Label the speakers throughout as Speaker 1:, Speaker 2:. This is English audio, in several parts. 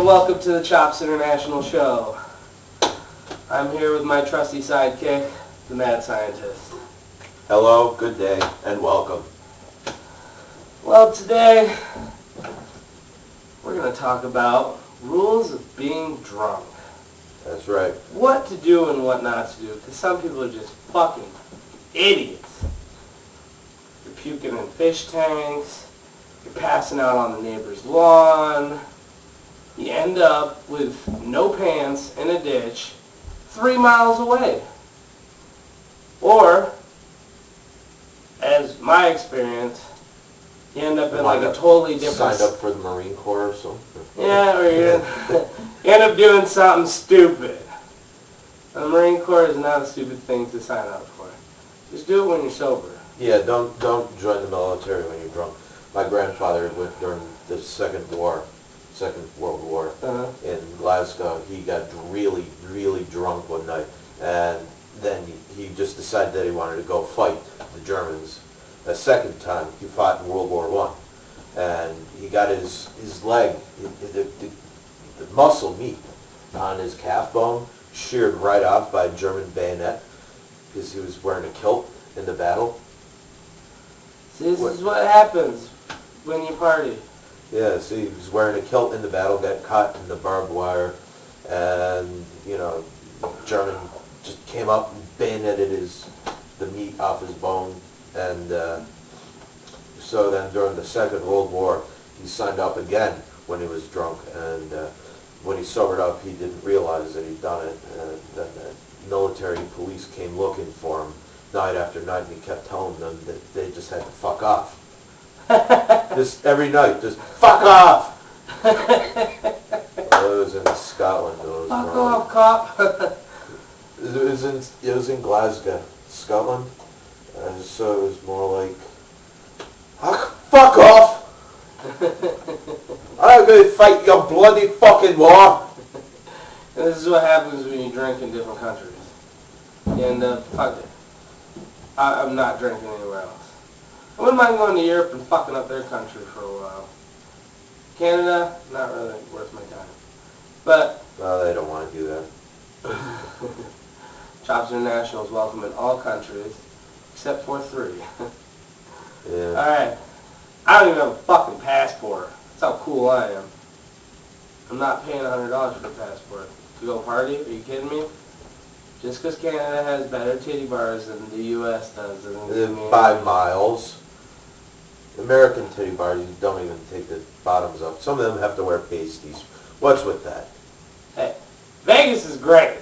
Speaker 1: and welcome to the Chops International Show. I'm here with my trusty sidekick, the Mad Scientist.
Speaker 2: Hello, good day, and welcome.
Speaker 1: Well, today we're going to talk about rules of being drunk.
Speaker 2: That's right.
Speaker 1: What to do and what not to do, because some people are just fucking idiots. You're puking in fish tanks, you're passing out on the neighbor's lawn, you end up with no pants in a ditch 3 miles away. Or, as my experience, you end up in like a totally different...
Speaker 2: Signed up for the Marine Corps or something?
Speaker 1: Yeah, or you end up doing something stupid. The Marine Corps is not a stupid thing to sign up for. Just do it when you're sober.
Speaker 2: Yeah, don't join the military when you're drunk. My grandfather went during the Second World War in Glasgow. He got really, really drunk one night, and then he just decided that he wanted to go fight the Germans. A second time, he fought in World War I, and he got his leg, the muscle meat on his calf bone sheared right off by a German bayonet because he was wearing a kilt in the battle.
Speaker 1: See, this is what happens when you party.
Speaker 2: Yeah, see, he was wearing a kilt in the battle, got caught in the barbed wire, and, you know, German just came up and bayoneted the meat off his bone, and so then during the Second World War, he signed up again when he was drunk, and when he sobered up, he didn't realize that he'd done it, and then the military police came looking for him night after night, and he kept telling them that they just had to fuck off. Just every night, just fuck off! It was in Scotland.
Speaker 1: Fuck off, cop!
Speaker 2: It was in Glasgow, Scotland, so it was more like, fuck off! I'm going to fight your bloody fucking war!
Speaker 1: And this is what happens when you drink in different countries. You end up, fuck it. I'm not drinking anywhere else. I wouldn't mind going to Europe and fucking up their country for a while. Canada, not really worth my time. But...
Speaker 2: No, they don't want to do that.
Speaker 1: Chops International is welcome in all countries, except for 3.
Speaker 2: Yeah.
Speaker 1: Alright. I don't even have a fucking passport. That's how cool I am. I'm not paying $100 for a passport. To go party? Are you kidding me? Just because Canada has better titty bars than the U.S. does doesn't mean...
Speaker 2: 5 miles. American titty bars, you don't even take the bottoms up. Some of them have to wear pasties. What's with that?
Speaker 1: Hey, Vegas is great.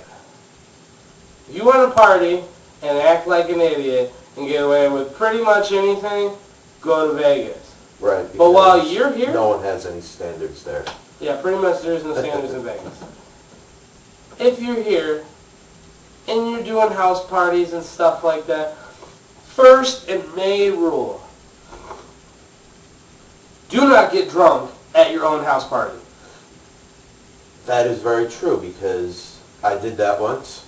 Speaker 1: If you want to party and act like an idiot and get away with pretty much anything, go to Vegas.
Speaker 2: Right.
Speaker 1: But while you're here...
Speaker 2: No one has any standards there.
Speaker 1: Yeah, pretty much there's no standards in Vegas. If you're here and you're doing house parties and stuff like that, first and main rule: do not get drunk at your own house party.
Speaker 2: That is very true, because I did that once,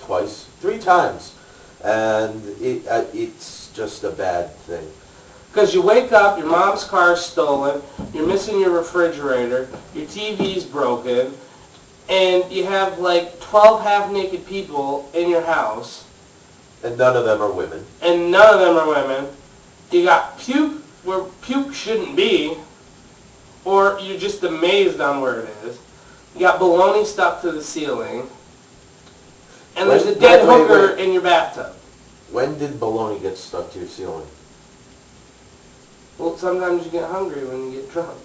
Speaker 2: twice, 3 times, and it's just a bad thing.
Speaker 1: Because you wake up, your mom's car's stolen, you're missing your refrigerator, your TV's broken, and you have like 12 half-naked people in your house.
Speaker 2: And none of them are women.
Speaker 1: And none of them are women. You got puke where puke shouldn't be, or you're just amazed on where it is. You got baloney stuck to the ceiling, and there's a dead hooker in your bathtub.
Speaker 2: When did baloney get stuck to your ceiling?
Speaker 1: Well, sometimes you get hungry when you get drunk.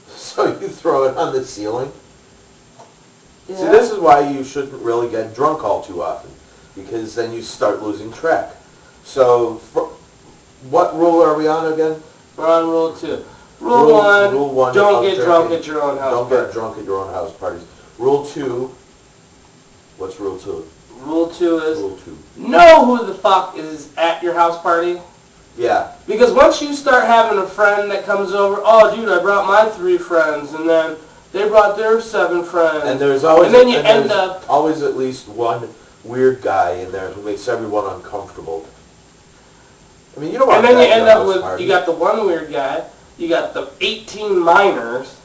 Speaker 2: So you throw it on the ceiling?
Speaker 1: Yeah.
Speaker 2: See, this is why you shouldn't really get drunk all too often, because then you start losing track. So, what rule are we on again?
Speaker 1: We're on rule 2. Rule 1, don't get drunk at your own house
Speaker 2: Don't
Speaker 1: party.
Speaker 2: get drunk at your own house parties. Rule 2, what's rule 2?
Speaker 1: Rule 2 is,
Speaker 2: Rule 2.
Speaker 1: know who the fuck is at your house party.
Speaker 2: Yeah.
Speaker 1: Because once you start having a friend that comes over, oh dude, I brought my 3 friends, and then they brought their 7 friends.
Speaker 2: And there's always,
Speaker 1: and then you end up
Speaker 2: always at least one weird guy in there who makes everyone uncomfortable. I mean, you don't want
Speaker 1: and then
Speaker 2: that
Speaker 1: you end
Speaker 2: at your
Speaker 1: up
Speaker 2: house
Speaker 1: with,
Speaker 2: party.
Speaker 1: you got the one weird guy, you got the 18 minors,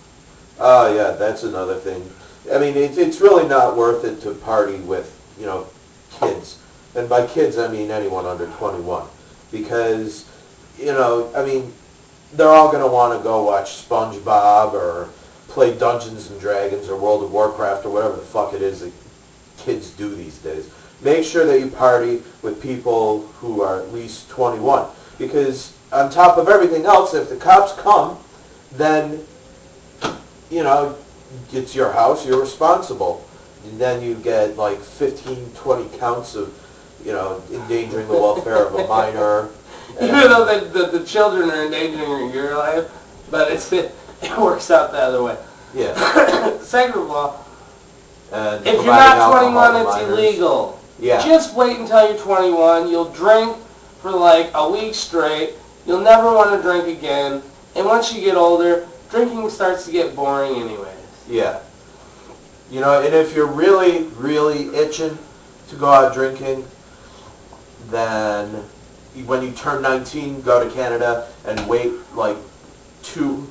Speaker 2: Oh yeah, that's another thing. I mean, it's really not worth it to party with, kids. And by kids, I mean anyone under 21. Because, I mean, they're all going to want to go watch SpongeBob or play Dungeons and Dragons or World of Warcraft or whatever the fuck it is that kids do these days. Make sure that you party with people who are at least 21. Because on top of everything else, if the cops come, then it's your house, you're responsible. And then you get like 15, 20 counts of, endangering the welfare of a minor.
Speaker 1: Even though the children are endangering your life, but it works out the other way.
Speaker 2: Yeah.
Speaker 1: Second of all,
Speaker 2: And
Speaker 1: if you're not 21,
Speaker 2: to
Speaker 1: it's
Speaker 2: minors.
Speaker 1: illegal.
Speaker 2: Yeah.
Speaker 1: Just wait until you're 21. You'll drink for like a week straight. You'll never want to drink again. And once you get older, drinking starts to get boring anyways.
Speaker 2: Yeah. And if you're really, really itching to go out drinking, then when you turn 19, go to Canada and wait like two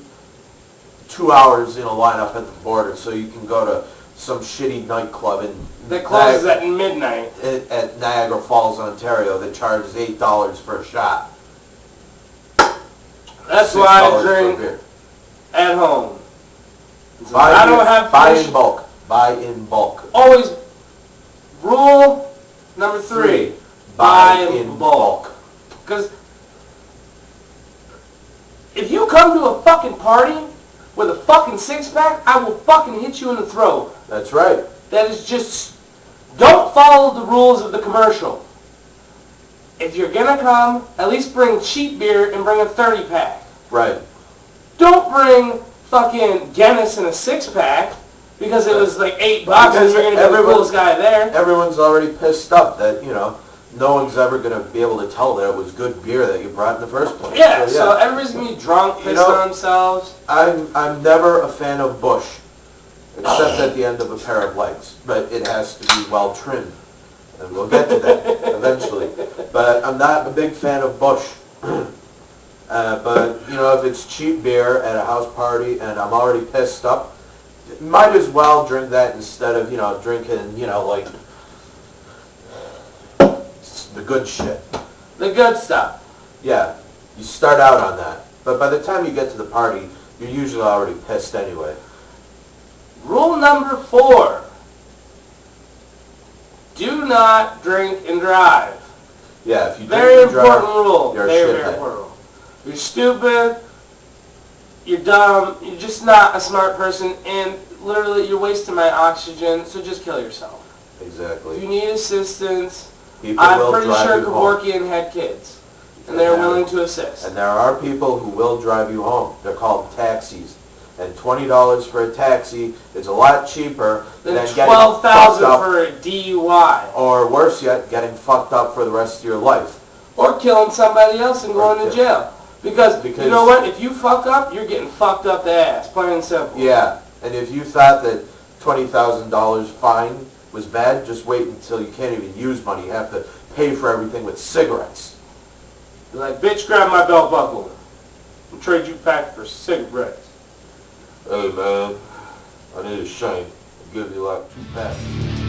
Speaker 2: hours in a lineup at the border so you can go to some shitty nightclub in
Speaker 1: that closes at midnight
Speaker 2: at Niagara Falls, Ontario, that charges $8 for a shot.
Speaker 1: That's why I drink at home.
Speaker 2: Buy
Speaker 1: I don't have
Speaker 2: buy in bulk. Buy in bulk.
Speaker 1: Always rule number 3. Buy in bulk. Because if you come to a fucking party with a fucking six-pack, I will fucking hit you in the throat.
Speaker 2: That's right.
Speaker 1: That is just... Don't follow the rules of the commercial. If you're gonna come, at least bring cheap beer and bring a 30-pack.
Speaker 2: Right.
Speaker 1: Don't bring fucking Guinness in a 6-pack because it was like $8 and
Speaker 2: Because
Speaker 1: you're gonna be the coolest guy there.
Speaker 2: Everyone's already pissed up that, no one's ever going to be able to tell that it was good beer that you brought in the first place.
Speaker 1: Yeah, so everybody's going to be drunk, pissed on themselves.
Speaker 2: I'm never a fan of Bush, except at the end of a pair of legs. But it has to be well trimmed. And we'll get to that eventually. But I'm not a big fan of Bush. But, if it's cheap beer at a house party and I'm already pissed up, might as well drink that instead of, drinking, like... the good shit.
Speaker 1: The good stuff.
Speaker 2: Yeah, you start out on that. But by the time you get to the party, you're usually already pissed anyway.
Speaker 1: Rule number 4. Do not drink and drive.
Speaker 2: Yeah, if you drink
Speaker 1: Very
Speaker 2: and drive,
Speaker 1: important rule.
Speaker 2: you're a
Speaker 1: Very
Speaker 2: shithead.
Speaker 1: important rule. You're stupid. You're dumb. You're just not a smart person. And literally, you're wasting my oxygen. So just kill yourself.
Speaker 2: Exactly.
Speaker 1: If you need assistance...
Speaker 2: People
Speaker 1: I'm
Speaker 2: will
Speaker 1: pretty
Speaker 2: drive
Speaker 1: sure
Speaker 2: you home.
Speaker 1: Kevorkian had kids, and they're willing to assist.
Speaker 2: And there are people who will drive you home. They're called taxis. And $20 for a taxi is a lot cheaper
Speaker 1: Then
Speaker 2: than getting fucked
Speaker 1: $12,000
Speaker 2: up,
Speaker 1: for a DUI.
Speaker 2: or worse yet, getting fucked up for the rest of your life.
Speaker 1: Or killing somebody else and going to jail. Because you know what? If you fuck up, you're getting fucked up the ass, plain and simple.
Speaker 2: Yeah, and if you thought that $20,000 fine was bad, just wait until you can't even use money. You have to pay for everything with cigarettes.
Speaker 1: You're like, bitch, grab my belt buckle and trade you back for cigarettes.
Speaker 2: Hey man, I need a shank. I'll give you like 2 packs.